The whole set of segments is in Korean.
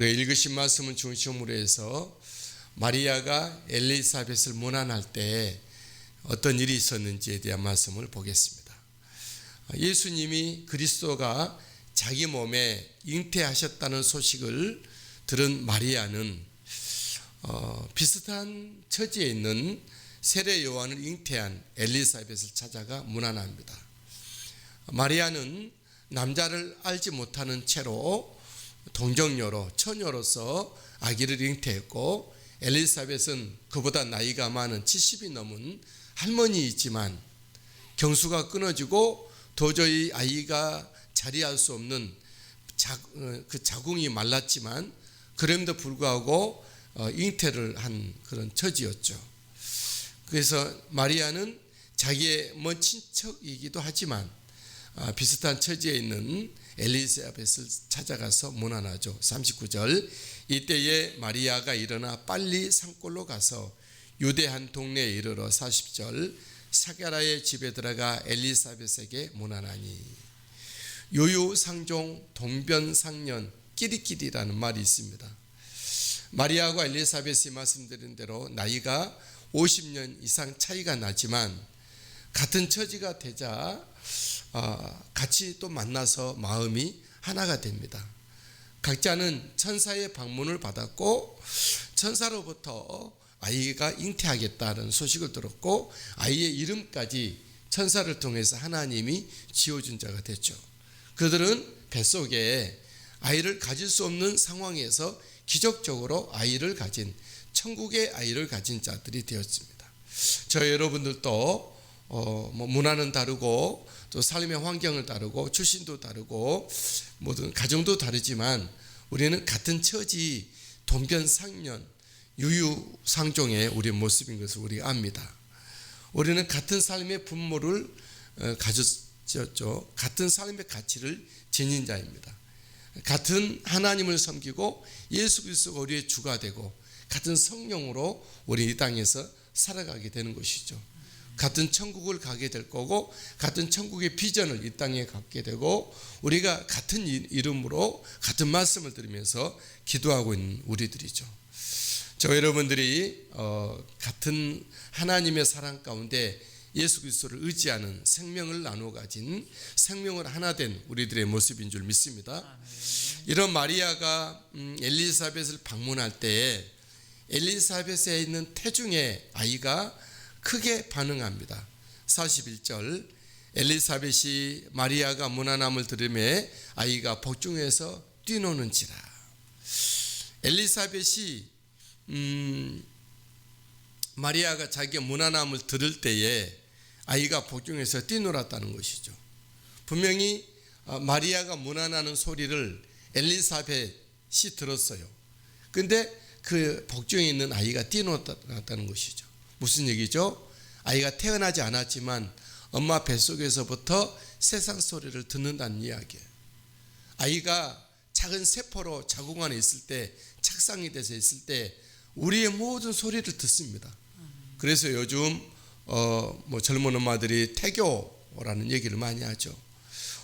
우리가 읽으신 말씀은 중심으로 해서 마리아가 엘리사벳을 문안할 때 어떤 일이 있었는지에 대한 말씀을 보겠습니다. 예수님이 그리스도가 자기 몸에 잉태하셨다는 소식을 들은 마리아는 비슷한 처지에 있는 세례 요한을 잉태한 엘리사벳을 찾아가 문안합니다. 마리아는 남자를 알지 못하는 채로 동정녀로 처녀로서 아기를 잉태했고, 엘리사벳은 그보다 나이가 많은 70이 넘은 할머니이지만 경수가 끊어지고 도저히 아이가 자리할 수 없는 그 자궁이 말랐지만 그럼에도 불구하고 잉태를 한 그런 처지였죠. 그래서 마리아는 자기의 먼 친척이기도 하지만 비슷한 처지에 있는 엘리사벳을 찾아가서 문안하죠. 39절, 이때에 마리아가 일어나 빨리 산골로 가서 유대 한 동네에 이르러 40절, 사게라의 집에 들어가 엘리사벳에게 문안하니. 유유상종 동변상련 끼리끼리라는 말이 있습니다. 마리아와 엘리사벳이 말씀드린 대로 나이가 50년 이상 차이가 나지만 같은 처지가 되자 같이 또 만나서 마음이 하나가 됩니다. 각자는 천사의 방문을 받았고 천사로부터 아이가 잉태하겠다는 소식을 들었고 아이의 이름까지 천사를 통해서 하나님이 지어준 자가 됐죠. 그들은 뱃속에 아이를 가질 수 없는 상황에서 기적적으로 아이를 가진, 천국의 아이를 가진 자들이 되었습니다. 저 여러분들도 문화는 다르고 또 삶의 환경을 다르고 출신도 다르고 모든 가정도 다르지만 우리는 같은 처지, 동변상련, 유유상종의 우리의 모습인 것을 우리가 압니다. 우리는 같은 삶의 분모를 가졌죠. 같은 삶의 가치를 지닌 자입니다. 같은 하나님을 섬기고 예수 그리스도가 우리의 주가 되고 같은 성령으로 우리 이 땅에서 살아가게 되는 것이죠. 같은 천국을 가게 될 거고 같은 천국의 비전을 이 땅에 갖게 되고 우리가 같은 이름으로 같은 말씀을 들으면서 기도하고 있는 우리들이죠. 저 여러분들이 같은 하나님의 사랑 가운데 예수 그리스도를 의지하는 생명을 나누어 가진 생명을 하나 된 우리들의 모습인 줄 믿습니다. 이런 마리아가 엘리사벳을 방문할 때 엘리사벳에 있는 태중의 아이가 크게 반응합니다. 41절, 엘리사벳이 마리아가 문안함을 들으매 아이가 복중에서 뛰노는지라. 엘리사벳이 마리아가 자기의 문안함을 들을 때에 아이가 복중에서 뛰놀았다는 것이죠. 분명히 마리아가 문안하는 소리를 엘리사벳이 들었어요. 근데 그 복중에 있는 아이가 뛰놀았다는 것이죠. 무슨 얘기죠? 아이가 태어나지 않았지만 엄마 뱃속에서부터 세상 소리를 듣는다는 이야기예요. 아이가 작은 세포로 자궁 안에 있을 때, 착상이 돼서 있을 때 우리의 모든 소리를 듣습니다. 그래서 요즘 젊은 엄마들이 태교라는 얘기를 많이 하죠.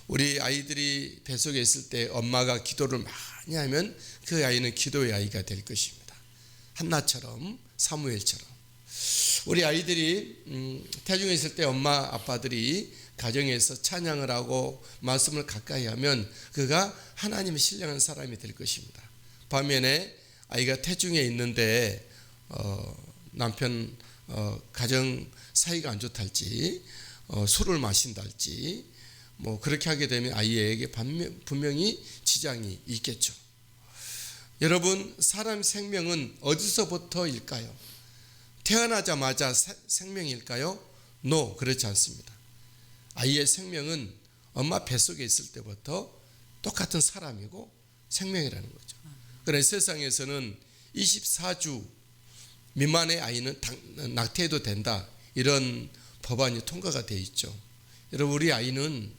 우리 아이들이 뱃속에 있을 때 엄마가 기도를 많이 하면 그 아이는 기도의 아이가 될 것입니다. 한나처럼, 사무엘처럼. 우리 아이들이 태중에 있을 때 엄마 아빠들이 가정에서 찬양을 하고 말씀을 가까이 하면 그가 하나님의 신령한 사람이 될 것입니다. 반면에 아이가 태중에 있는데 남편 가정 사이가 안 좋달지 술을 마신달지 그렇게 하게 되면 아이에게 분명히 지장이 있겠죠. 여러분, 사람 생명은 어디서부터일까요? 태어나자마자 생명일까요? No, 그렇지 않습니다. 아이의 생명은 엄마 뱃속에 있을 때부터 똑같은 사람이고 생명이라는 거죠. 그러나 세상에서는 24주 미만의 아이는 낙태해도 된다, 이런 법안이 통과가 되어 있죠. 여러분, 우리 아이는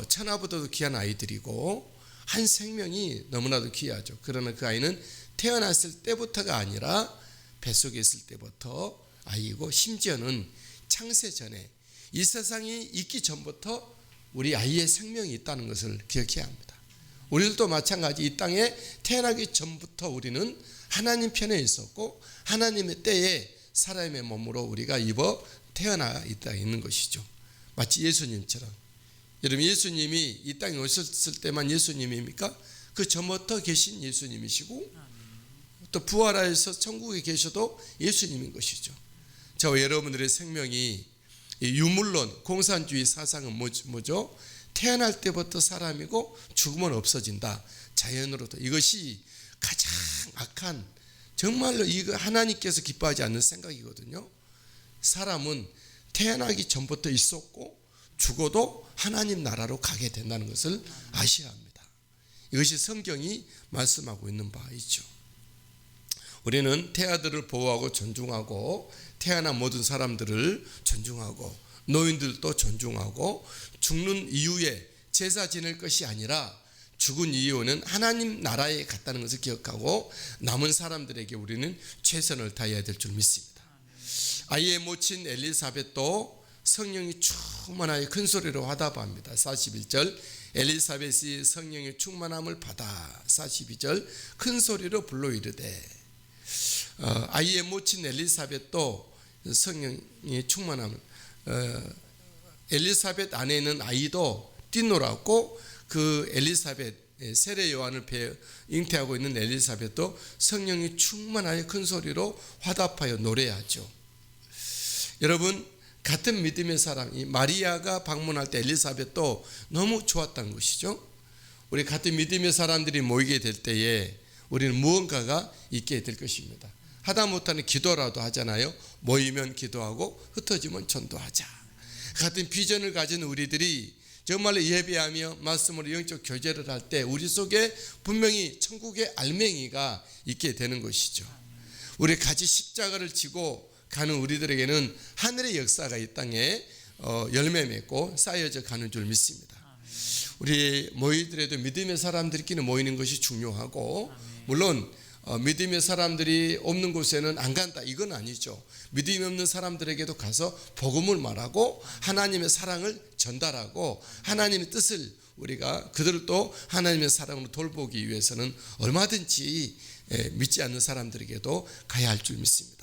천하보다도 귀한 아이들이고 한 생명이 너무나도 귀하죠. 그러나 그 아이는 태어났을 때부터가 아니라 뱃속에 있을 때부터 아이고, 심지어는 창세 전에 이 세상이 있기 전부터 우리 아이의 생명이 있다는 것을 기억해야 합니다. 우리들도 마찬가지 이 땅에 태어나기 전부터 우리는 하나님 편에 있었고 하나님의 때에 사람의 몸으로 우리가 입어 태어나 있는 것이죠. 마치 예수님처럼. 여러분 예수님이 이 땅에 오셨을 때만 예수님입니까? 그 전부터 계신 예수님이시고 또 부활하여서 천국에 계셔도 예수님인 것이죠. 저와 여러분들의 생명이 유물론 공산주의 사상은 뭐죠? 태어날 때부터 사람이고 죽으면 없어진다. 자연으로도. 이것이 가장 악한, 정말로 이거 하나님께서 기뻐하지 않는 생각이거든요. 사람은 태어나기 전부터 있었고 죽어도 하나님 나라로 가게 된다는 것을 아셔야 합니다. 이것이 성경이 말씀하고 있는 바이죠. 우리는 태아들을 보호하고 존중하고 태어난 모든 사람들을 존중하고 노인들도 존중하고 죽는 이후에 제사 지낼 것이 아니라 죽은 이후는 하나님 나라에 갔다는 것을 기억하고 남은 사람들에게 우리는 최선을 다해야 될 줄 믿습니다. 아이의 모친 엘리사벳도 성령이 충만하여 큰 소리로 화답합니다. 41절 엘리사벳이 성령의 충만함을 받아 42절 큰 소리로 불러 이르되 아이의 모친 엘리사벳도 성령의 충만함을 엘리사벳 안에 있는 아이도 뛰놀았고 그 엘리사벳 세례 요한을 잉태하고 있는 엘리사벳도 성령이 충만하여 큰 소리로 화답하여 노래하죠. 여러분 같은 믿음의 사람 이 마리아가 방문할 때 엘리사벳도 너무 좋았던 것이죠. 우리 같은 믿음의 사람들이 모이게 될 때에 우리는 무언가가 있게 될 것입니다. 하다못하는 기도라도 하잖아요. 모이면 기도하고 흩어지면 전도하자. 같은 비전을 가진 우리들이 정말로 예배하며 말씀으로 영적 교제를 할 때 우리 속에 분명히 천국의 알맹이가 있게 되는 것이죠. 우리 같이 십자가를 지고 가는 우리들에게는 하늘의 역사가 이 땅에 열매 맺고 쌓여져 가는 줄 믿습니다. 우리 모이더라도 믿음의 사람들끼리 모이는 것이 중요하고 물론 믿음의 사람들이 없는 곳에는 안 간다 이건 아니죠. 믿음이 없는 사람들에게도 가서 복음을 말하고 하나님의 사랑을 전달하고 하나님의 뜻을 우리가 그들을 또 하나님의 사랑으로 돌보기 위해서는 얼마든지 믿지 않는 사람들에게도 가야 할 줄 믿습니다.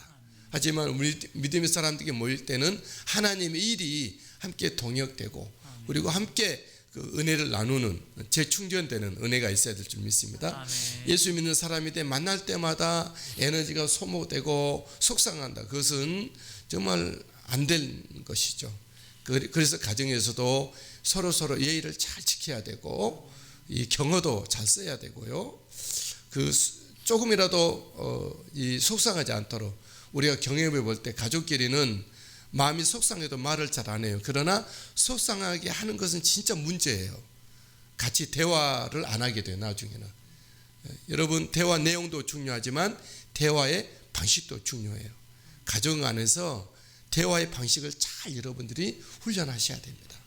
하지만 우리 믿음의 사람들에게 모일 때는 하나님의 일이 함께 동역되고 그리고 함께 그 은혜를 나누는 재충전되는 은혜가 있어야 될 줄 믿습니다. 아멘. 예수 믿는 사람이 때 만날 때마다 에너지가 소모되고 속상한다. 그것은 정말 안 될 것이죠. 그래서 가정에서도 서로 예의를 잘 지켜야 되고 이 경어도 잘 써야 되고요. 그 조금이라도 이 속상하지 않도록 우리가 경험해 볼 때 가족끼리는 마음이 속상해도 말을 잘 안 해요. 그러나 속상하게 하는 것은 진짜 문제예요. 같이 대화를 안 하게 돼요. 나중에는. 여러분 대화 내용도 중요하지만 대화의 방식도 중요해요. 가정 안에서 대화의 방식을 잘 여러분들이 훈련하셔야 됩니다.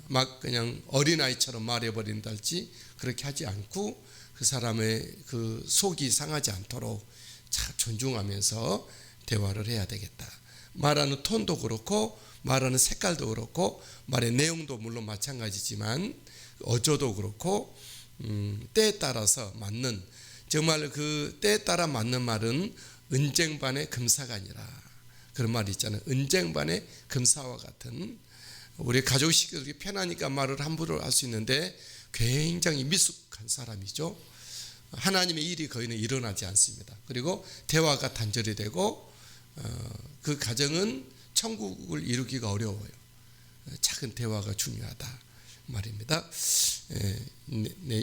막 그냥 어린아이처럼 말해버린달지 그렇게 하지 않고 그 사람의 그 속이 상하지 않도록 잘 존중하면서 대화를 해야 되겠다. 말하는 톤도 그렇고 말하는 색깔도 그렇고 말의 내용도 물론 마찬가지지만 어조도 그렇고 때에 따라서 맞는 정말 그 때에 따라 맞는 말은 은쟁반의 금사가 아니라 그런 말이 있잖아요. 은쟁반의 금사와 같은 우리 가족식이 편하니까 말을 함부로 할 수 있는데 굉장히 미숙한 사람이죠. 하나님의 일이 거의는 일어나지 않습니다. 그리고 대화가 단절이 되고 그 가정은 천국을 이루기가 어려워요. 작은 대화가 중요하다 말입니다.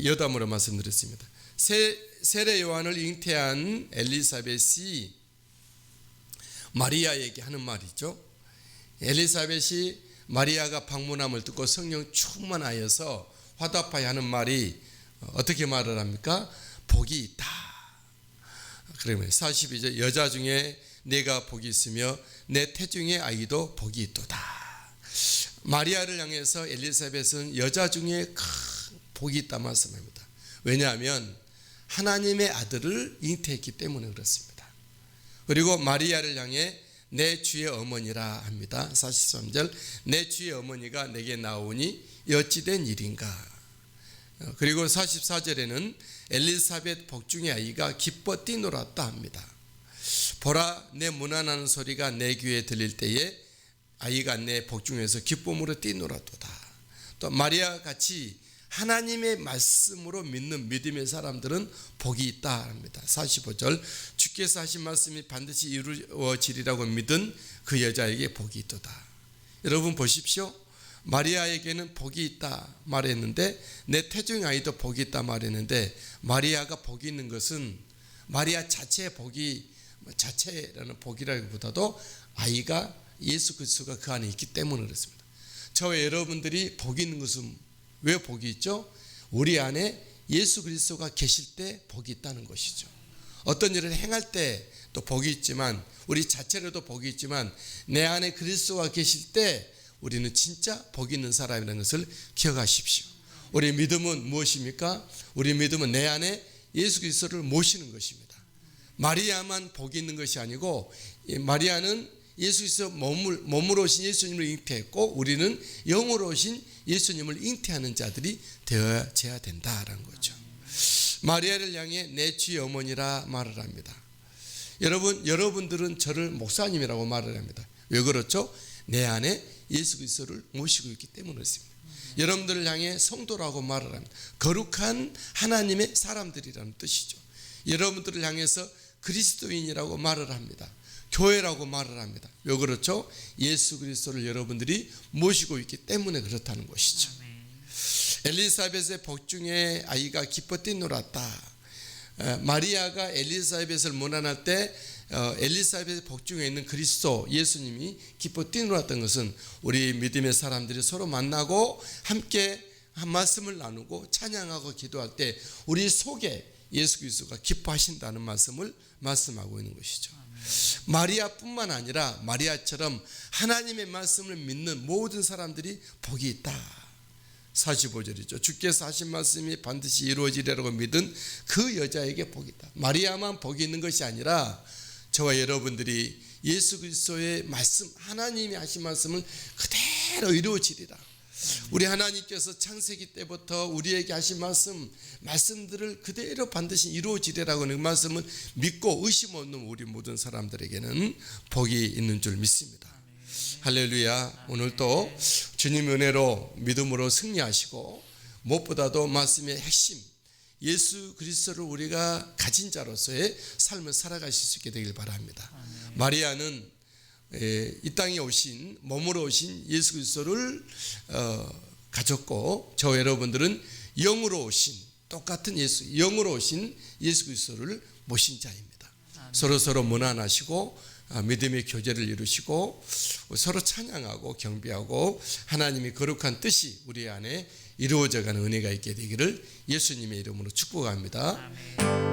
여담으로 말씀드렸습니다. 세례 요한을 잉태한 엘리사벳이 마리아에게 하는 말이죠. 엘리사벳이 마리아가 방문함을 듣고 성령 충만하여서 화답하여 하는 말이 어떻게 말을 합니까? 복이 있다. 그러면 42절 여자 중에 내가 복이 있으며 내 태중의 아이도 복이 있도다. 마리아를 향해서 엘리사벳은 여자 중에 큰 복이 있다 말씀합니다. 왜냐하면 하나님의 아들을 잉태했기 때문에 그렇습니다. 그리고 마리아를 향해 내 주의 어머니라 합니다. 43절 내 주의 어머니가 내게 나오니 어찌된 일인가. 그리고 44절에는 엘리사벳 복중의 아이가 기뻐 뛰놀았다 합니다. 보라, 내 문안하는 소리가 내 귀에 들릴 때에 아이가 내 복중에서 기쁨으로 뛰놀았도다. 또 마리아 같이 하나님의 말씀으로 믿는 믿음의 사람들은 복이 있다 합니다. 45절, 주께서 하신 말씀이 반드시 이루어지리라고 믿은 그 여자에게 복이 있도다. 여러분 보십시오. 마리아에게는 복이 있다 말했는데, 내 태중의 아이도 복이 있다 말했는데, 마리아가 복이 있는 것은 마리아 자체의 복이, 자체라는 복이라기보다도 아이가 예수 그리스도가 그 안에 있기 때문에 그렇습니다. 저와 여러분들이 복이 있는 것은 왜 복이 있죠? 우리 안에 예수 그리스도가 계실 때 복이 있다는 것이죠. 어떤 일을 행할 때 또 복이 있지만, 우리 자체로도 복이 있지만, 내 안에 그리스도가 계실 때 우리는 진짜 복이 있는 사람이라는 것을 기억하십시오. 우리 믿음은 무엇입니까? 우리 믿음은 내 안에 예수 그리스도를 모시는 것입니다. 마리아만 복이 있는 것이 아니고, 마리아는 예수 그리스도 몸으로 오신 예수님을 잉태했고, 우리는 영으로 오신 예수님을 잉태하는 자들이 되어야 된다라는 거죠. 마리아를 향해 내 주의 어머니라 말을 합니다. 여러분들은 저를 목사님이라고 말을 합니다. 왜 그렇죠? 내 안에 예수 그리스도를 모시고 있기 때문에 그렇습니다. 여러분들을 향해 성도라고 말을 합니다. 거룩한 하나님의 사람들이라는 뜻이죠. 여러분들을 향해서 그리스도인이라고 말을 합니다. 교회라고 말을 합니다. 왜 그렇죠? 예수 그리스도를 여러분들이 모시고 있기 때문에 그렇다는 것이죠. 엘리사벳의 복중에 아이가 기뻐 뛰놀았다. 마리아가 엘리사벳을 문안할 때 엘리사벳의 복중에 있는 그리스도 예수님이 기뻐 뛰놀았던 것은, 우리 믿음의 사람들이 서로 만나고 함께 한 말씀을 나누고 찬양하고 기도할 때 우리 속에 예수 그리스도가 기뻐하신다는 말씀을 말씀하고 있는 것이죠. 마리아뿐만 아니라 마리아처럼 하나님의 말씀을 믿는 모든 사람들이 복이 있다. 45절이죠. 주께서 하신 말씀이 반드시 이루어지리라고 믿은 그 여자에게 복이 있다. 마리아만 복이 있는 것이 아니라 저와 여러분들이 예수 그리스도의 말씀, 하나님이 하신 말씀을 그대로 이루어지리라. 우리 하나님께서 창세기 때부터 우리에게 하신 말씀들을 그대로 반드시 이루어지리라고 하는 말씀을 믿고 의심 없는 우리 모든 사람들에게는 복이 있는 줄 믿습니다. 할렐루야. 오늘도 주님의 은혜로 믿음으로 승리하시고, 무엇보다도 말씀의 핵심 예수 그리스도를 우리가 가진 자로서의 삶을 살아가실 수 있게 되길 바랍니다. 마리아는 이 땅에 오신, 몸으로 오신 예수 그리스도를 가졌고, 저 여러분들은 영으로 오신, 똑같은 영으로 오신 예수 그리스도를 모신 자입니다. 서로 문안하시고 믿음의 교제를 이루시고 서로 찬양하고 경배하고 하나님의 거룩한 뜻이 우리 안에 이루어져가는 은혜가 있게 되기를 예수님의 이름으로 축복합니다. 아멘.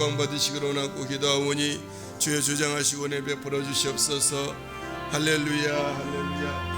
영광 받으시기로 원하고 기도하오니 주여 주장하시고 은혜 베풀어 주시옵소서. 할렐루야 할렐루야.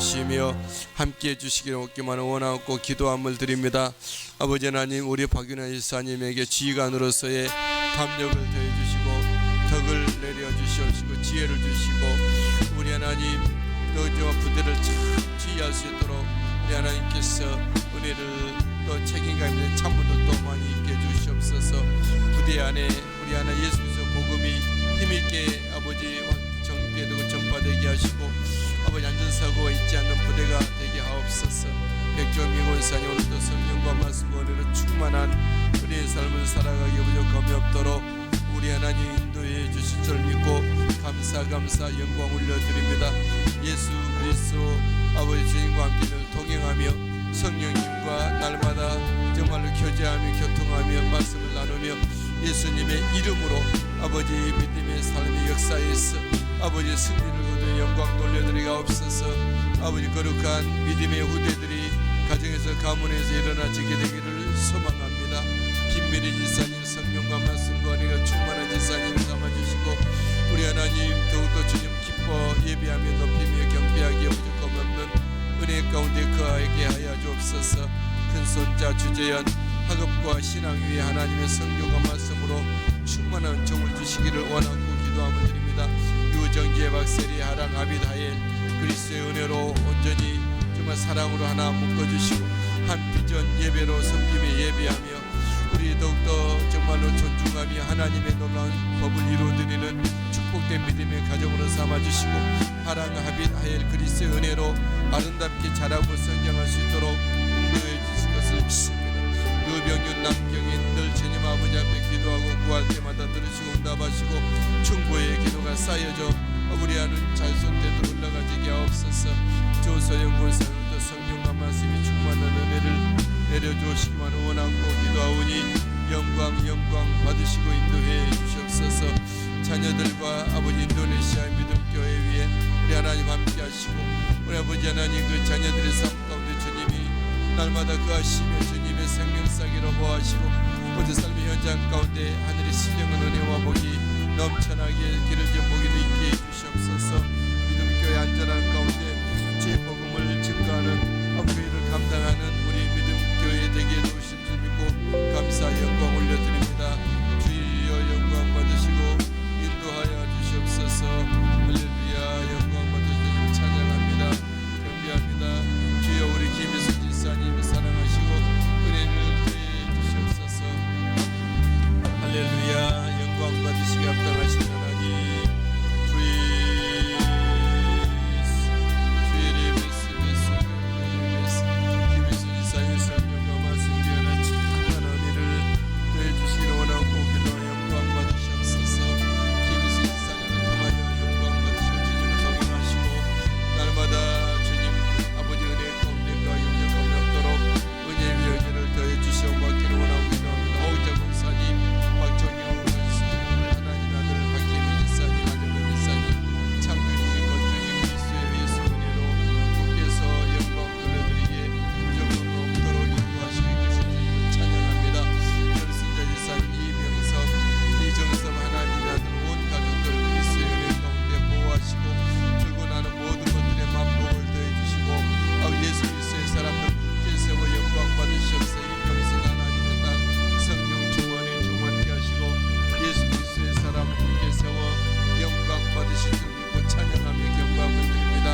오시며 함께해 주시기를 얻기만 원하고 기도함을 드립니다. 아버지 하나님, 우리 박윤아 집사님에게 지휘관으로서의 담력을 더해 주시고 덕을 내려 주시옵시고 지혜를 주시고 우리 하나님 또 부대를 참 지휘할 수 있도록 우리 하나님께서 은혜를 또 책임감 있는 참모들도 많이 있게 주시옵소서. 부대 안에 우리 하나 예수 그리스도 복음이 힘있게 아버지 정비되고 전파되게 하시고 아버지 안전사고가 있지 않는 부대가 되게 하옵소서. 백종미 권사님, 오늘도 성령과 말씀과 은혜로 충만한 은혜의 삶을 살아가기 부족함이 없도록 우리 하나님 인도해 주실 줄 믿고 감사 영광 올려드립니다. 예수 그리스도 아버지 주님과 함께 늘 동행하며 성령님과 날마다 정말로 교제하며 교통하며 말씀을 나누며 예수님의 이름으로 아버지 믿음의 삶의 역사에서 아버지 승리를 거두어 영광 돌려드리옵소서. 아버지 거룩한 믿음의 후대들이 가정에서 가문에서 일어나지게 되기를 소망합니다. 김미리 지사님 성령과 말씀과 은혜가 충만한 지사님 삼아주시고 우리 하나님 더욱더 주님 기뻐 예배하며 높이며 경배하기에 부족함 없는 은혜 가운데 거하게 하여 주옵소서. 큰손자 주재현 학업과 신앙 위에 하나님의 성령과 말씀으로 충만한 종을 주시기를 원하고 기도함을 드립니다. 유정재 박세리 하랑 아비드 하엘 그리스도의 은혜로 온전히 정말 사랑으로 하나 묶어주시고 한 비전 예배로 섬김에 예배하며 우리 더욱더 정말로 존중하며 하나님의 놀라운 법을 이루어드리는 축복된 믿음의 가정으로 삼아주시고 하랑 아비드 하엘 그리스도의 은혜로 아름답게 자라고 성장할 수 있도록 인도해 주실 것을 믿습니다. 유병윤 남경인 늘 주님 아버지 앞에 기도하고 구할 때마다 들으시고 응답하시고 충고의 기도가 쌓여져 우리 하는 잘손되도록 올라가지게 하옵소서. 조소영 권사님도 성령과 말씀이 충만한 은혜를 내려주시기만 원하고 기도하오니 영광 받으시고 인도해 주시옵소서. 자녀들과 아버지 인도네시아 믿음교회 위에 우리 하나님 함께 하시고 우리 아버지 하나님 그 자녀들의 삶 가운데 주님이 날마다 그하시며 주님의 생명사기로 보하시고 모든 삶의 현장 가운데 하늘의 신령한 은혜와 복이 넘쳐나게 기름진 복이도 있게 해주시옵소서. 믿음교회 안전한 가운데 주의 복음을 증거하는 업그레이드를 감당하는 우리 믿음교회 되게 도우신 줄 믿고 감사 영광 올려드립니다. 주여 영광 받으시고 인도하여 주시옵소서. 할렐루야. 영광 받으시고 찬양합니다. 경배합니다. 주여 우리 김희수 지사님 사랑하시고 은혜를 더해 주시옵소서. 할렐루야. 영광 받으시기 합당하신 하나님 주의 예배스 김희수 지사님 성령과 말씀 기회나 참한 은혜를 더해 주시기를 원하고 기도 영광 받으시옵소서. 김희수 지사님을 통하여 영광 받으시고 주님을 동행하시고 날마다 주님 아버지 은혜 가운데 그와 영역함이 없도록 은혜 위에 은혜를 더해 주시옵 받기를 원하고 기도합니다. 오자 권사님 박정희 하나님 아들 박혜미 지사님 안영근 지사님 창조주의 건조의 그리스도의 예수 은혜로 주께서 영광 돌려드리기에 부족함이 없도록 인도하시고 계신 주님을 찬양합니다. 결승자 지사님 이명섭 이정섭 하나님 아들 온 가족들 그리스도의 은혜 가운데 보호하시고 들고 나는 모든 것들의 만복을 더해주시고 예수 그리스도의 사람들 굳게 세워 영광 받으시옵소서. 이명섭 하나님의 딸 성령 충만에 충만케 하시고 예수 그리스도의 사람 굳게 세워 영광 받으실 줄 믿고 찬양하며 경배함을 드립니다.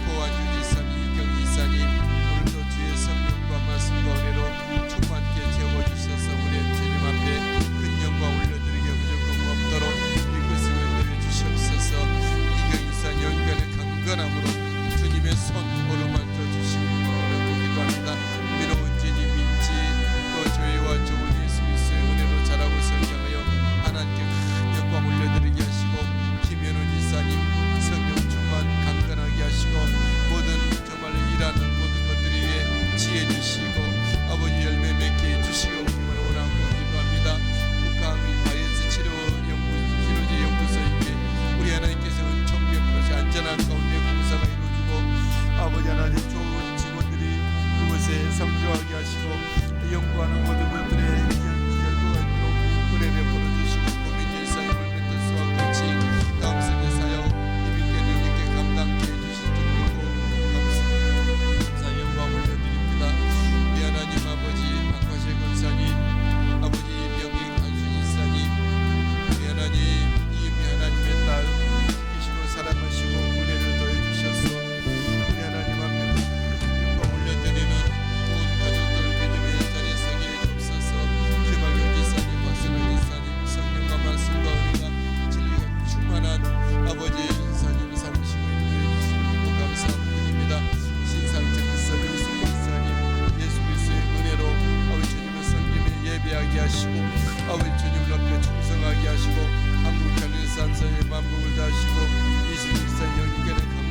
고한유 지사님 이경 지사님 오늘도 주의 성령과 말씀과 은혜로 충만케 채워주셔서 우리 주님 앞에 큰 영광 올려드리게 부족함 없도록 이것을 은혜해 주시옵소서. 이경 지사님 영간의 강건함으로 주님의 손 오르만져 주시기 원하고 기도합니다. 민호은 진이 민지 또 저희와 좋은 예수 그리스도의 은혜로 자라고 성장하여 하나님께 큰 영광 올려드리게 하시고 김현우 지사님 성령 충만 강건하게 하시고 모든 정말로 일하는 모든 것들 위해 지혜 주시고 아버지 열매 맺게 해주시고 기만 원하고 기도합니다. 북한 바이러스 치료제 연구소 있게 우리 하나님께서 은총 베풀어서 안전한 가운데 공사가 이루어지고 아버지 하나님 좋은 직원들이 그곳에 성교하게 하시고 연구하는 모든 것들의 결과가 있도록 은혜 베풀어 주시고 고민의 일상을 맺는 수와 같이 다음 세대 사역 힘있게 능력있게 감당케 해주실 줄 믿고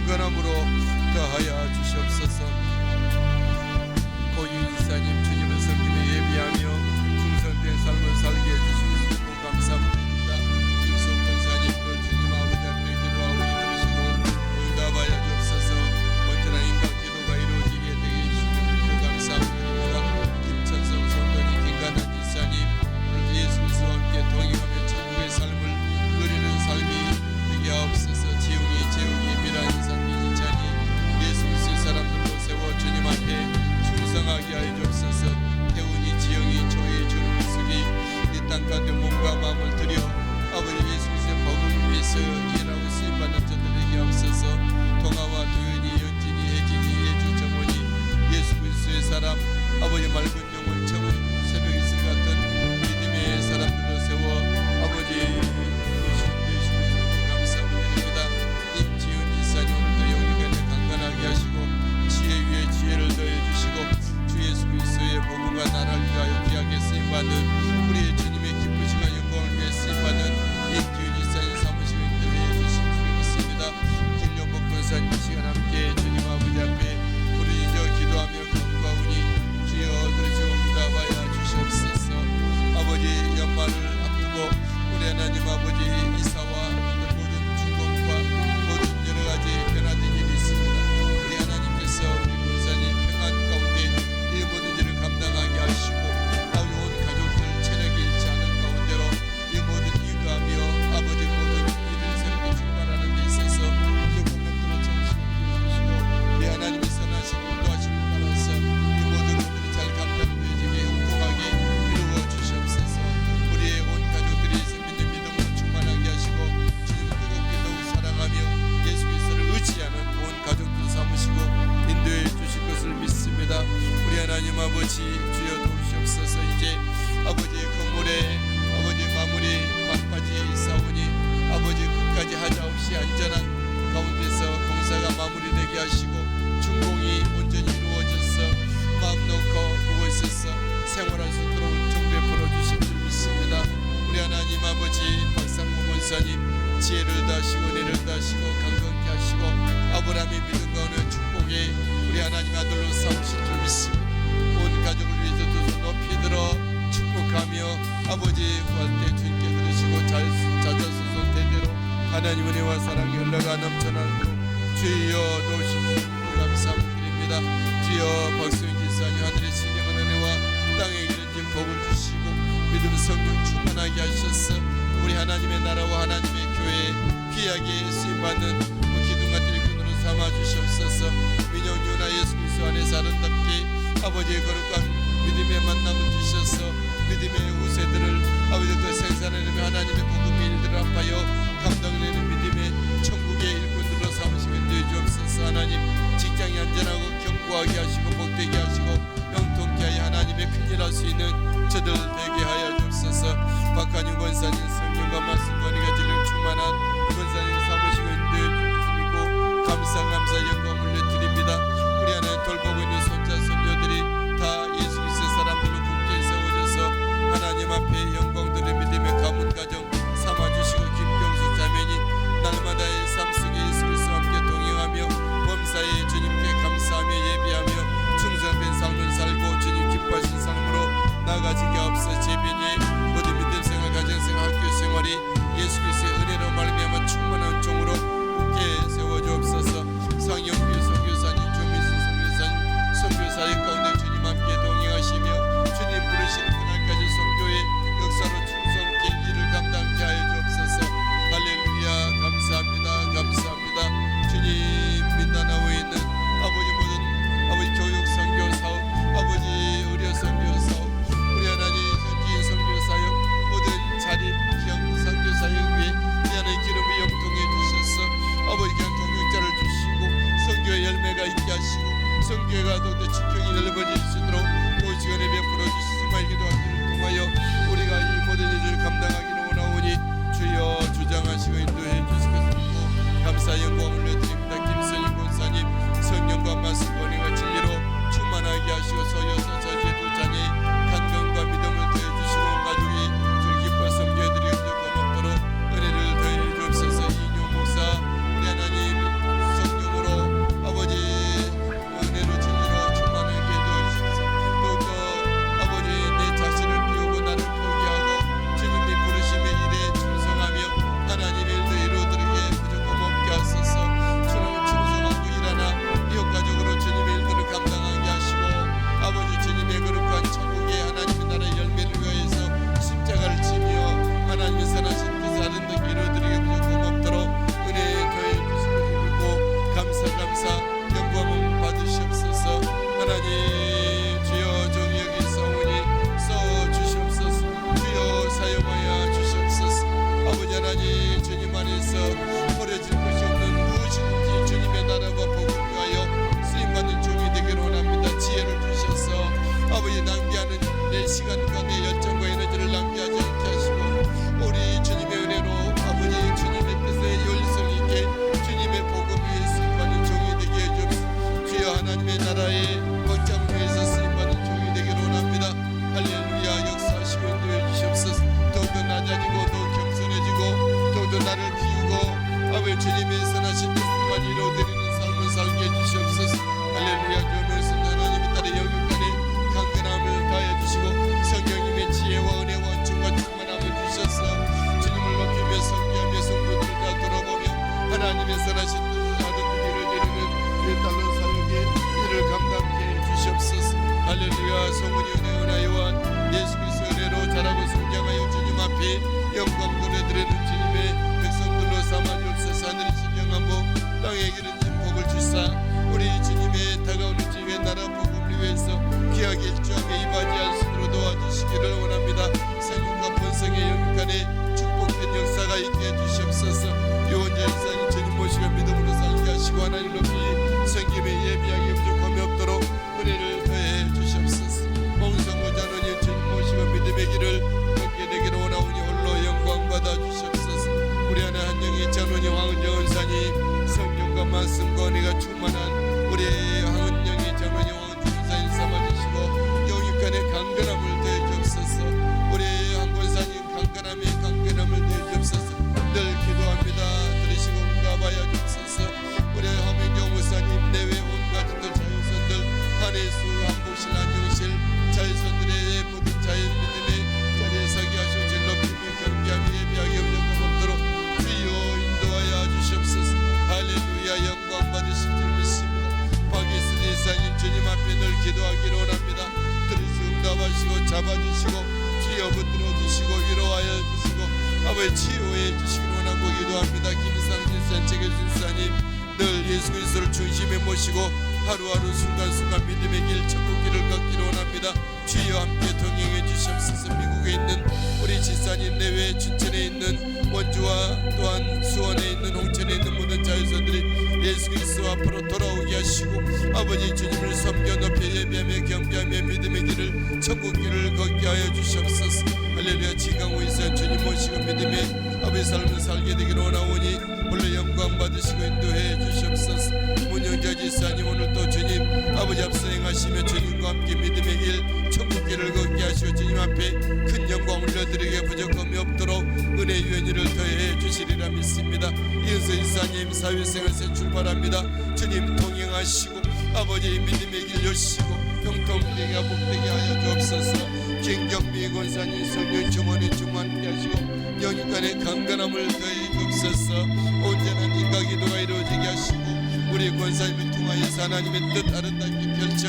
경건함으로 더하여 주시옵소서. 고유 지사님 주님을 섬김에 예비하며 충성된 삶을 살게 해주시고 감사합니다. 김석 권사님도 주님 아버지 앞에 기도하고 이루시고 응답하여 주옵소서. 언제나 인간 기도가 이루어지게 되게 해주시고 감사합니다. 김천성 성도님, 김간한 지사님, 오늘 예수 그리스도와 함께 동행하며 천국의 삶을 누리는 삶이 되게 하옵소서. 지웅이, 재웅이, 미란, 인상, 이진찬이 예수 그리스도의 사람들로 세워 주님 앞에 충성하게 하여 주옵소서. 태훈이, 지영이, 조이, 주름숙이 이 땅 가운데 몸과 마음을 들여 아버지 예수 그리스도의 복음을 위해서 일하고 쓰임받는 자들에게 하옵소서. 동아와 도윤이, 연진이, 혜진이, 예주, 정원이 예수 그리스도의 사람 아버지 맑은 영혼 청은 새벽 이슬 같은 믿음의 사람들로 세워 아버지 되시고 감사드립니다. 임지훈 지사님 오늘도 영육간에 강건하게 하시고 지혜 위에 지혜를 더해 주시고 주 예수 그리스도의 복음과 나라를 위하여 귀하게 쓰임받는 우리의 주님의 기쁘시고 영광을 위해 쓰임받는 임지훈 지사님 사무시고 인도해 주신 줄 믿습니다. 길려복 권사님 이 시간 함께 주님 아버지 앞에 부르짖어 기도하며 간구하오니 주여 들으시고 응답하여 주시옵소서. 아버지 연말을 앞두고 우리 하나님 아버지 이사와 모든 중공과 모든 여러가지 변화된 일이 있습니다. 우리 하나님께서 우리 권사님 평안 가운데 이 모든 일을 감당하게 하시고 아버지 온 가족들 체력이 잃지 않은 가운데로 이 모든 이거하며 아버지 모든 일을 새롭게 출발하는 데 있어서 경건함으로 정신을 주시고 우리 하나님이 선하신 인도하심을 따라서 이 모든 것들이 잘 감당되어지게 형통하게 이루어 주시옵소서. 우리의 온 가족들이 생명의 믿음으로 충만하게 하시고 주님을 뜨겁게 더욱 사랑하며 예수 그리스도를 의지하는 온 가족들 삼으시고 인도해 주실 것을 믿습니다. 우리 하나님 아버지 주여 도우시옵소서. 이제 아버지의 건물에 아버지 마무리 막바지에 있사오니 아버지 끝까지 하자없이 안전한 가운데서 공사가 마무리되게 하시고 준공이 온전히 이루어져서 마음 놓고 그곳에서 생활할 수 있도록 좀 베풀어 주실 줄 믿습니다. 우리 하나님 아버지 박상무 권사님 지혜를 다하시고 은혜를 다하시고 강건케 하시고 아브라함의 믿음과 은혜 축복에 우리 하나님 아들로 삼으실 줄 믿습니다. 온 가족을 위해서 두 손 높이 들어 축복하며 아버지 구할 때 주님께 들으시고 자자손손 대대로 하나님 은혜와 사랑이 흘러가 넘쳐나도록 주여 도우시고 감사드립니다. 주여 박수영 지사님 하늘의 신령한 은혜와 땅에 이르는 복을 주시고 믿음 성령 충만하게 하셔서 우리 하나님의 나라와 하나님의 교회에 귀하게 쓰임받는 기둥 같은 일꾼으로 삼아 주시옵소서. 민영유나 예수 그리스도 안에서 아름답게 아버지의 거룩한 믿음의 만남을 주셔서 믿음의 우세들을 아버지도 생산하려며 하나님의 복음의 일들을 합하여 감당되는 믿음의 천국의 일꾼들로 삼으시고 인도해 주옵소서. 하나님 직장이 안전하고 견고하게 하시고 복되게 하시고 형통케 하여 하나님의 큰일 할 수 있는 저들 되게 하여 주옵소서. 박한유 권사님 성령과 말씀과 은혜가 진리로 충만한 권사님 삼으시고 인도해 주시고 감사 영광 올려드립니다. 우리 하나님 돌보고 있는 손자 손녀들이 다 예수 그리스도의 사람들로 굳게 세워져서 하나님 앞에 영광들의 믿음의 가문 가정 삼아주시고 김경숙 자매니 날마다의 삶 속에 예수 그리스도와 함께 동행하며 범사에 주님께 감사하며 예비하며 충성된 삶을 살고 주님 기뻐하신 삶으로 나아가지게 하옵소서. 재빈이 모든 믿음 생활 가정생활 학교 생활이 예수 그리스도의 은혜로 말미암아 충만한 종으로 굳게 세워주옵소서. 상영 내 시간과 내 열정과 에너지를 낭비하지 않게 하시고 우리 주님의 은혜로 아버지 주님의 뜻에 열성 있게 주님의 복음 위에 쓰임받는 종이 되게 해주옵소서. 주여 하나님의 나라의 확장 위에서 쓰임받는 종이 되기를 원합니다. 할렐루야. 역사하시고 인도해 주시옵소서. 더욱더 낮아지고 더욱 겸손해지고 더욱더 나를 비우고 아버지 주님의 선하신 뜻만 이루어드리는 삶을 살게 해주시옵소서. 할렐루야. 주님의 하나님의 딸의 영육간에 강건함을 다해 주시고 성령님의 지혜와 은혜와 은총과 충만함을 주셔서 주님을 높이며 섬기하며 성도들을 다 돌아보며 하나님의 선하신 뜻을 하던 이루어지는 주의 딸로 사역에 이를 감당케 해주시옵소서. 할렐루야. 성은이 은혜 은하여와 예수 그리스도 은혜로 자라고 성장하여 주님 앞에 영광 노래드리는 주님의 백성들로 삼아주옵소서. 하늘이 신령하고 땅에 기른 복을 주사 우리 주님의 다가오는 주의 나라 복음을 위해서 귀하게 일조하며 이바지할 수 있도록 도와주시기를 원합니다. 생육과 본성의 영육간에 축복된 역사가 있게 해주시옵소서. 유언자 이사님 주님 모시고 믿음으로 살게 하시고 하나님 높이 성김에 예비하게 부족함이 없도록 은혜를 더해 주시옵소서. 몽성무자노님 주님 모시고 믿음의 길을 걷게 되기를 원하오니 홀로 영광 받아 주시옵소서. 우리 하나 한영희 장로님 황은정 은사님 성령과 말씀과 은혜가 충만한 우리 황은영의 장로님 황은정 은사님 삼아주시고 영육간의 강건함을 더해주옵소서. 우리 황권사님 강건함을 더해주옵소서. 늘 기도합니다. 들으시고 응답하여 주옵소서. 우리 황민경 목사님 내외 온 가족들 자유선들 한해수 한복실 안녕실 자유선들의 모든 자연 믿음의 자리에 서게 하시고 질 높이며 경계하며 예비하게 없는 없도록 주여 인도하여 주시옵소서. 할렐루야. 영광 받으실 줄 믿습니다. 박예수 대사님 주님 앞에 늘 기도하기를 원합니다. 들으시고 응답하시고 잡아주시고 주여 붙들어주시고 위로하여 주시고 아버지 치유해 주시기를 원하고 기도합니다. 김상진 산책의 준사님 늘 예수 그리스도를 중심에 모시고 하루하루 순간순간 믿음의 길 천국길을 걷기를 원합니다. 주여 함께 동행해 주시옵소서. 미국에 있는 우리 지사님 내외 춘천에 있는 원주와 또한 수원에 있는 홍천에 있는 모든 자유선들이 예수 그리스도 앞으로 돌아오게 하시고 아버지 주님을 섬겨 높여 예배하며 경배하며 믿음의 길을 천국길을 걷게 하여 주시옵소서. 할렐루야. 지강호 이사님 주님 모시고 믿음의 아버지 삶을 살게 되기를 원하오니 홀로 영광 받으시고 인도해 주시옵소서. 문영자 지사님 오늘도 주님 아버지 앞서 행하시며 주님과 함께 믿음의 길 천국길을 걷게 하시고 주님 앞에 큰 영광 올려드리게 부족함이 없도록 은혜 유연히를 더해 주시리라 믿습니다. 이은서 이사님 사회생활에서 출발합니다. 주님 동행하시고 아버지 믿음의 길 여시고 평통되게 복되게 하여 주옵소서. 김경미 권사님 성령 주머니 주만케 하시고 영육간의 강건함을 더해 주옵소서. 온전한 인과 기도가 이루어지게 하시고 우리 권사님을 통하여서 하나님의 뜻 아름답게 펼쳐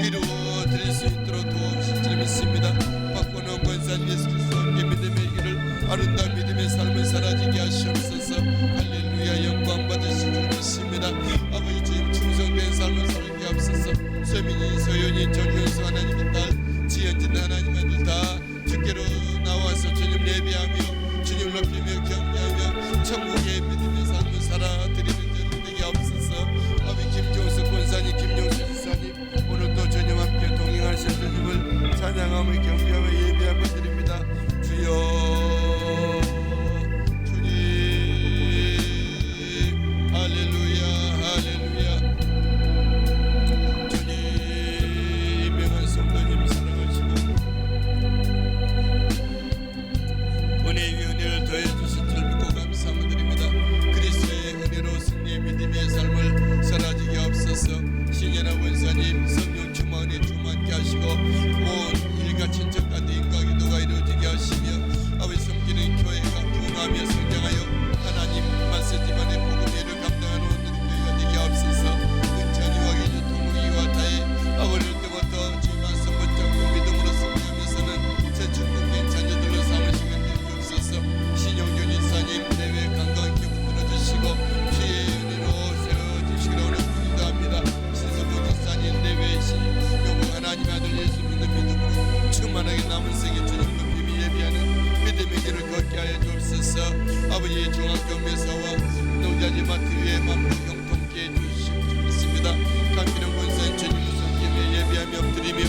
이루어 드릴 수 있도록 도와주실 줄 믿습니다. 박건원 권사님 예수 그리스도 함께 믿음의 길을 아름다운 믿음의 삶을 사라지게 하시옵소서. 할렐루야. 영광 받으실 줄 믿습니다. 아버지 주님 충성된 삶을 살게 하옵소서. 서민이 소연이 정윤수 하나님의 딸 지연진 하나님 아들 다 주께로 나와서 주님 예배하며 주님 높이며 경배하며 천국의 믿음의 삶을 살아드리는 줄 되게 하옵소서. 아버지 김종수 권사님 김용수 지사님 오늘도 주님 함께 동행하실 주님을 찬양하며 경배하며 예배하며 드립니다. 주여 주님 할렐루야 할렐루야. 주님 명한 성도님 사랑하시고 은혜의 은혜를 더해 주신 줄 믿고 감사함을 드립니다. 그리스도의 은혜로 승리의 믿음의 삶을 사라지게 하옵소서. 신현아 원사님 성령 충만에 충만케 하시고 온 일가 친척과 인과 기도가 이루어지게 하시며 아버지 섬기는 교회가 부흥하며 성장하여 하나님 말씀지만의 복음회를 감당하는 온전한 교회가 되게 하옵소서. 은찬이와 기주 통무기와 타에 아버지 때부터 주의 말씀 붙잡고 믿음으로 승리하면서는 새 충동된 자녀들로 삼으시면 되옵소서. 신용준 이사님 내외 강건케 붙들어주시고 주의 은혜로 세워주시기를 원하고 기도합니다. 신성부 지사님 내외 신용부 하나님 아들 예수 믿는 믿음으로 충만하게 남은 생에 주님 높임이 예비하는 믿음의 길을 걷게 하여 주옵소서. 아버지의 중앙경매사와 농자지 마트 위에 만물 형통케 해주시옵소서. 감기는 권사인 주님을 섬기며 예배하며 엎드리며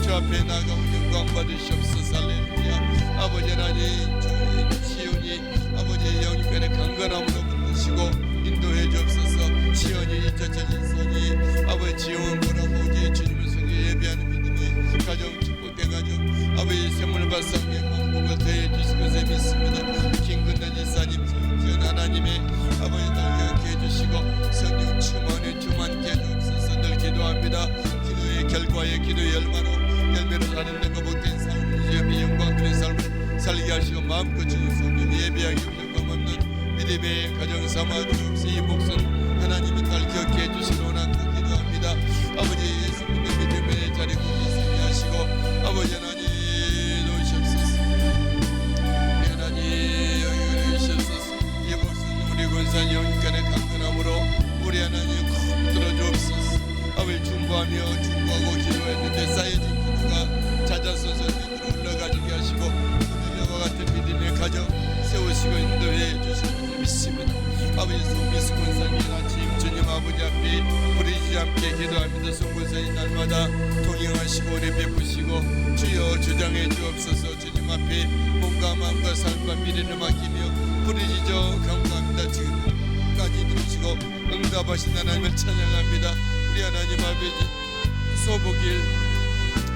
주 앞에 나아가오며 영광 받으시옵소서. 할렐루야. 아버지 하나님 주님 시온이 아버지의 영육간의 강건함으로 붙드시고 인도해 주옵소서. 시온이 잊혀진 선이 아버지 지용은 보라보지 주님을 성에 예배하는 믿음의 가정 축복된 가정 아버지 샘물 발상의 복을 더해 주실 것을 믿습니다. 김근단 지사님 전 하나님의 아버지 널 해주시고 성령 충만에 충만케 해주옵소서. 늘 기도합니다. 기도의 결과에 기도의 열매로 나는 것 복된 삶을 주님의 영광 드린 삶을 살게 하시고 마음껏 주님 성령 예배하기 영광 없는 믿음의 가정 삼아 주옵소서. 이 목숨 하나님의 딸 기억해 주시기 원하고 기도합니다. 아버지 예수님의 믿음의 자리 굳게 서게 하시고 아버지 하나님 놓으시옵소서. 하나님 여기 계시옵소서. 이 목숨 우리 군산 영육간의 강건함으로 우리 하나님 꼭 붙들어 주옵소서. 아버지 중보하고 기도했는데 쌓여진 기도가 찾아서서 믿음으로 올라가지게 하시고 그들과 같은 믿음의 가정 세우시고 인도해 주실 줄 믿습니다. 아버지 송미수 권사님 아침 주님 아버지 앞에 부르지 않게 기도합니다. 송 권사님 날마다 동행하시고 은혜 베푸시고 주여 주장해 주옵소서. 주님 앞에 몸과 마음과 삶과 미래를 맡기며 부르짖어 간구합니다. 지금까지 들으시고 응답하신 하나님을 찬양합니다. 우리 하나님 아버지 소복일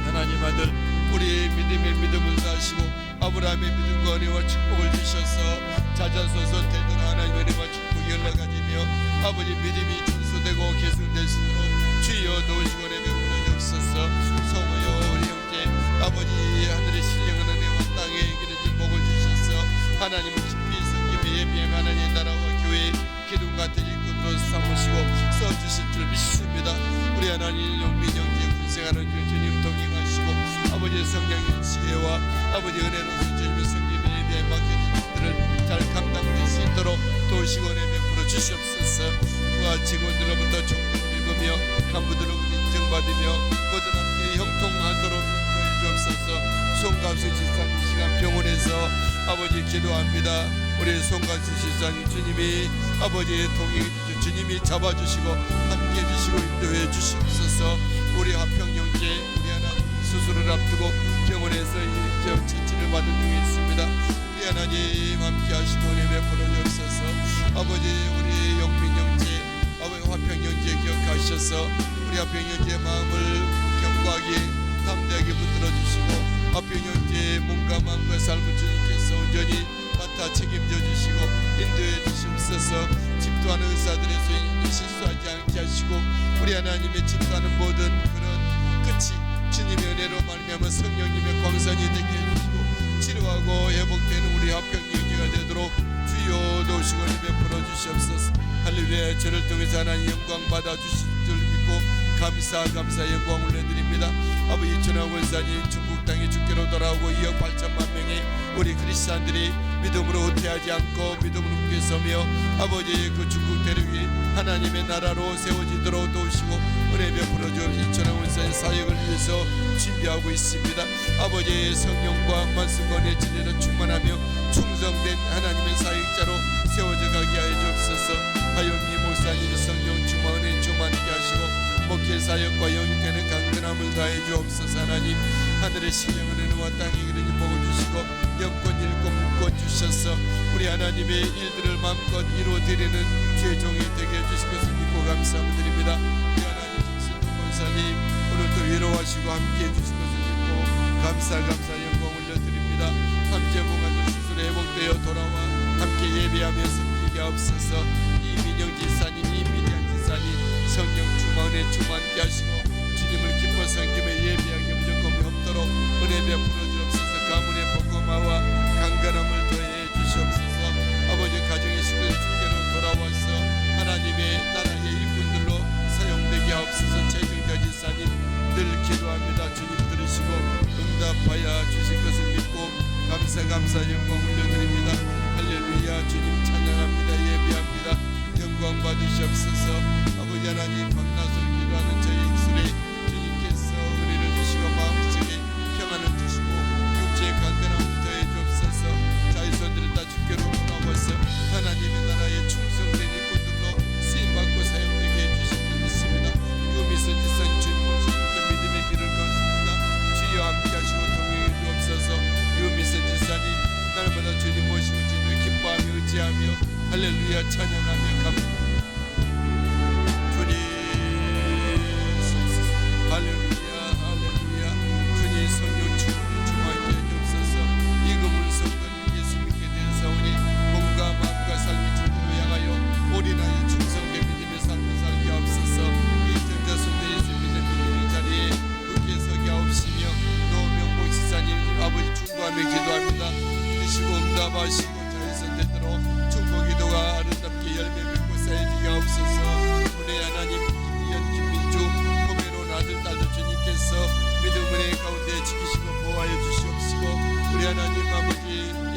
하나님 아들 우리 믿음의 믿음을 다하시고 아브라함의 믿음과 은혜와 축복을 주셔서 찾아서서 되는 하나님의 은혜와 축복이 연락하시며 아버지 믿음이 준수되고 계승될 수 있도록 주여 도우시고 은혜 베풀어 주옵소서. 소모여 우리 형제 아버지 하늘의 신령한 은혜와 땅에 기르진 복을 주셔서 하나님을 깊이 섬기며 예비한 하나님의 나라와 교회 기둥 같은 일꾼으로 삼으시고 써주실 줄 믿습니다. 우리 하나님 용빈 형제 군생하는 주님 동행하시고 아버지의 성령의 지혜와 아버지 은혜로서 주님의 성김에 예비에 맡겨진 일들을 잘 감당될 수 있도록 도우시고 은혜 베풀어 주시옵소서. 그와 직원들로부터 존경을 입으며 간부들로부터 인정받으며 모든 함께 형통하도록 인도해 주옵소서. 송갑수 지사님 시간 병원에서 아버지 기도합니다. 우리 송갑수 지사님 주님이 아버지의 동행해 주시고 주님이 잡아주시고 함께 해주시고 인도해 주시옵소서. 우리 화평영제 우리 하나님 수술을 앞두고 병원에서 일정 처치를 받은 중에 있습니다. 우리 하나님 함께 하시고 은혜 베풀어 주옵소서. 아버지 우리 영민영제 아버지 화평영제 기억하셔서 우리 화평영제 마음을 견고하게 담대하게 붙들어 주시고 화평영제 몸과 마음과 삶을 주님께서 온전히 맡아 책임져 주시고 인도해 주시옵소서. 집도하는 의사들의 소인이 실수하지 않게 하시고 우리 하나님의 집도하는 모든 그런 끝이 주님의 은혜로 말미암아 성령님의 광선이 되게 해주시고 치료하고 회복되는 우리 화평영제가 되도록 주여 도우시고 은혜 베풀어 주시옵소서. 할렐루야. 저를 통해서 하나님 영광 받아 주실 줄 믿고 감사 영광 올려드립니다. 아버지 전하 권사님 중국 땅에 주께로 돌아오고 2억 8천만 명의 우리 크리스찬들이 믿음으로 후퇴하지 않고 믿음으로 굳게 서며 아버지 그 중국 대륙이 하나님의 나라로 세워지도록 도우시고 은혜 베풀어 주옵시고 전하 권사님 사역을 위해서 준비하고 있습니다. 아버지의 성령과 말씀과 은혜 진리로 충만하며 충성된 하나님의 사역자로 세워져 가게 하여 주옵소서. 하용미 목사님 성령 충만 은혜 충만하게 하시고 목회 사역과 영육에는 강건함을 다해 주옵소서. 하나님 하늘의 신령한 은혜와 땅에 이르는 복을 주시고 영권 일권 묶어 주셔서 우리 하나님의 일들을 마음껏 이루어드리는 주의 종이 되게 해주실 것을 믿고 감사드립니다. 우리 하나님 정신도 권사님 오늘도 위로하시고 함께 해주실 것을 믿고 감사 영광 올려드립니다. 함재봉하는 수술에 회복되어 돌아와 함께 예배하며 섬기게 하옵소서. 이민영 지사님 이민양 지사님 성령 충만에 충만케 하시고 주님을 기뻐 섬기며 예배하기 무조건이 없도록 은혜 베풀어 주옵소서. 가문의 복음화와 강건함을 더해 주시옵소서. 아버지 가정의 식구들 주께로 돌아와서 하나님의 나라의 일꾼들로 사용되게 하옵소서. 최정자 지사님 늘 기도합니다. 주님 들으시고 응답하여 주실 것을 믿고 감사 영광 올려드립니다. 할렐루야. 주님 찬양합니다. 예배합니다. 영광 받으시옵소서. 아버지 하나님 밤낮으로 기도하는 저희 입술에 주님께서 은혜를 주시고 마음속에 평안을 주시고 육체의 강건함을 더해 주옵소서. 자유손들을 다 주께로 돌아와서 하나님의 나라에 충성된 일꾼들로 쓰임받고 사용되게 해주실 줄 믿습니다. 유미선 지사님 주님 오시는 믿음의 길을 걷습니다. 주여 함께 하시고 동행해 할렐루야 찬양하며 갑니다. 주님 할렐루야 할렐루야. 주님 성령 충만히 충만케 해주옵소서. 이금을 성도님 예수 믿게 된 사원이 몸과 마음과 삶의 주님을 향하여 올인하여 충성된 믿음의 삶을 살게 하옵소서. 이 전자손대 예수 믿는 믿음의 자리에 굳게 서게 하옵시며 노명복 지사님 아버지 충고하며 기도합니다. 드시고 응답하시고 자유선대대로 충고 기도가 아름답게 열매 맺고 쌓여지게 하옵소서. 은혜 하나님 김미연 김민주 고메론 아들 딸도 주님께서 믿음 은혜 가운데 지키시고 보호하여 주시옵시고 우리 하나님 아버지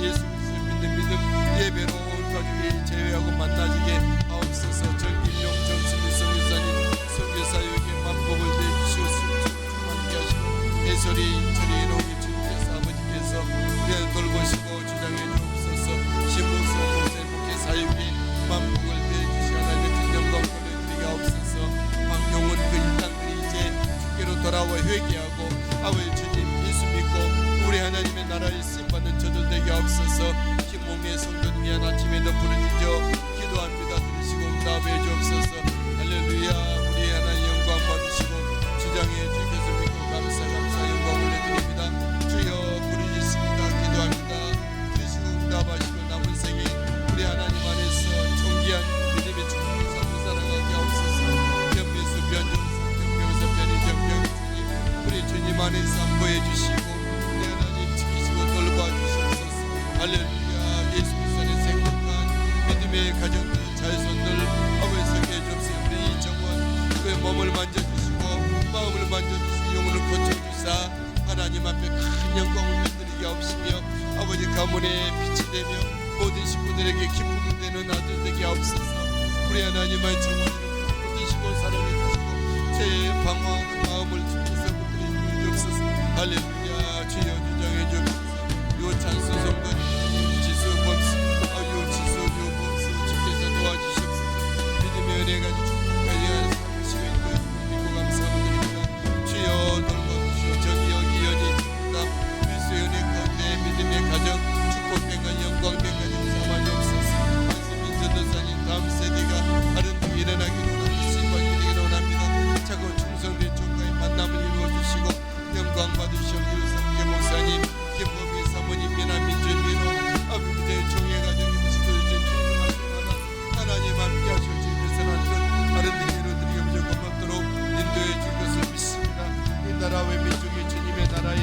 예수 그리스도 믿는 믿음 예배로 온 가족이 제외하고 만나지게 하옵소서. 정길용 정수미 성교사님 성교사에게 만복을 내주시옵소서. 충만케 하시고 해설이 인철이 이놈이 주님께서 아버지께서 우리를 돌보시고 주장해 주옵소서. 신봉수 목사님 목회 사역에 만복을 내주시 하나님의 큰 영광 보내드리게 하옵소서. 박용은 그 일당들이 이제 주께로 돌아와 회개하고 아버지 주님 예수 믿고 우리 하나님의 나라에 쓰임받는 저들 되게 하옵소서. 김몽래 성도님 이 아침에도 부르짖어 기도합니다. 들으시고 응답해 주옵소서. 할렐루야. 우리 하나님 영광 받으시고 주장해 주께서 믿고 감사 영광 올려드립니다. 주여 부르짖습니다. 기도합니다. 들으시고 응답하시고 남은 생에 우리 하나님 안에서 존귀한 믿음의 축복의 삶을 살아가게 하옵소서. 변미수 변종성 변명서 변희정 주님 우리 주님 안에서 안보해 주시고 우리 하나님 지키시고 돌봐 주시옵소서. 할렐루야. 예수 그리스도 안에서 행복한 믿음의 가정들 자손들 아버지 서게 해주옵소서. 우리 이정원 그의 몸을 만져주시고 마음을 만져주시고 영혼을 고쳐주사 하나님 앞에 큰 영광을 드리게 하옵시며 아버지 가문의 빛이 되며 모든 식구들에게 기쁨이 되는 아들 되게 하옵소서. 우리 하나님의 정원을 붙드시고 사랑해 주시고 제 방황하는 마음을 주께서 붙들어 주옵소서. 할렐루야. 주여 주장해 주옵소서. 요찬수 성도님 지수 범수 지수 요범수 주께서 도와주시옵소서. 믿음의 은혜가 축복하여 삼으시고 믿고 감사드립니다. 주여 돌봐주시오. 정의여 기연이 남 그리스도의 은혜 가운데 믿음의 가정 축복된 것 영광된 가정 삼아주옵소서. 한세민 전도사님 다음 세대가 아름답게 일어나기를 원합니다. 신방이 원합니다. 차고 충성된 종과의 만남을 이루어주시고 영광 받으시옵소서. 성계 목사님 김범희 사모님 미남민 준비로 아버지의 종의 가정님 시켜주신 충성하시고 하나님 함께 하시오. 주께서 하는 아름답게 이루어드리고 고맙도록 인도해 줄 것을 믿습니다. 이 나라의 민족이 주님의 나라에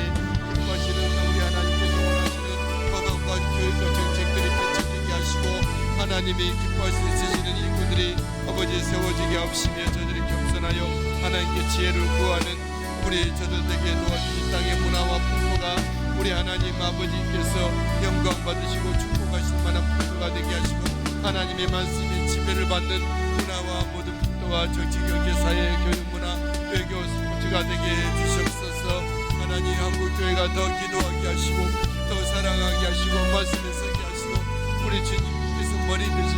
기뻐하시는 우리 하나님께서 원하시는 법안과 교육과 정책들이 펼쳐지게 하시고 하나님이 기뻐할 수 있으시는 일꾼들이 아버지 세워지게 하옵시며 저들이 겸손하여 하나님께 지혜를 구하는 우리 저들에게 도와주신 땅의 문화와 풍토가 우리 하나님 아버지께서 영광 받으시고 축복하실 만한 풍토가 되게 하시고 하나님의 말씀에 지배를 받는 문화와 모든 풍토와 정치, 경제, 사회, 교육, 문화, 외교, 스포츠가 되게 해주시옵소서. 하나님 한국교회가 더 기도하게 하시고 더 사랑하게 하시고 말씀에 서게 하시고 우리 주님께서 머리 되신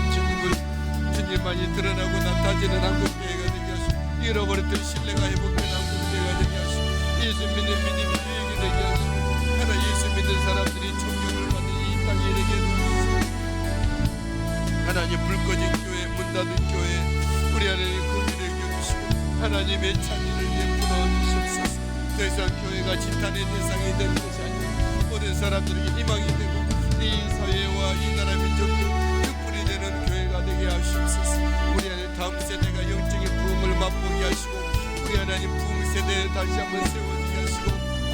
주님만이 드러나고 나타지는 한국교회가 되게 하시고 잃어버렸던 신뢰가 회복된 한국교회가 되게 하시고 예수 믿는 믿음이 되게 하시고 하나 예수 믿는 사람들이 존경을 받는 이 땅에 이르게 해주시옵소서. 하나님 불 꺼진 교회 문 닫은 교회 우리 하나님 국민을 겨주시고 하나님의 찬의를 베풀어 주시옵소서. 더 이상 교회가 지탄의 대상이 되는 것이 아니라 모든 사람들에게 희망이 되고 이 사회와 이 나라 민족의 덕분이 되는 교회가 되게 하시옵소서. 우리 하나님 다음 세대가 영적인 부흥을 맛보게 하시고 우리 하나님 부흥 세대에 다시 한번 세워지게 하시고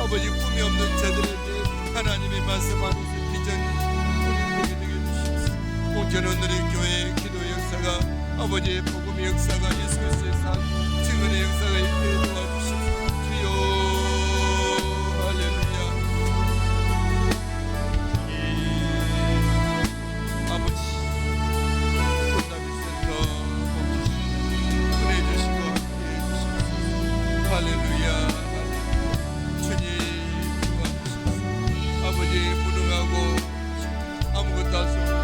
아버지 꿈이 없는 자들에게 하나님의 말씀 안에서 비전 꿈이 되게 해주시옵소서. 공전 오늘의 교회의 기도 역사가 아버지의 복음의 역사가 예수 그리스도의 산 증언의 역사가 있게 도와주시옵소서. 주여 할렐루야. 아버지 꽃나비센터 보내주시고 함께해 주시옵소서. 할렐루야. 주님 도와주시옵소서. 아버지 무능하고 아무것도 할 수 없는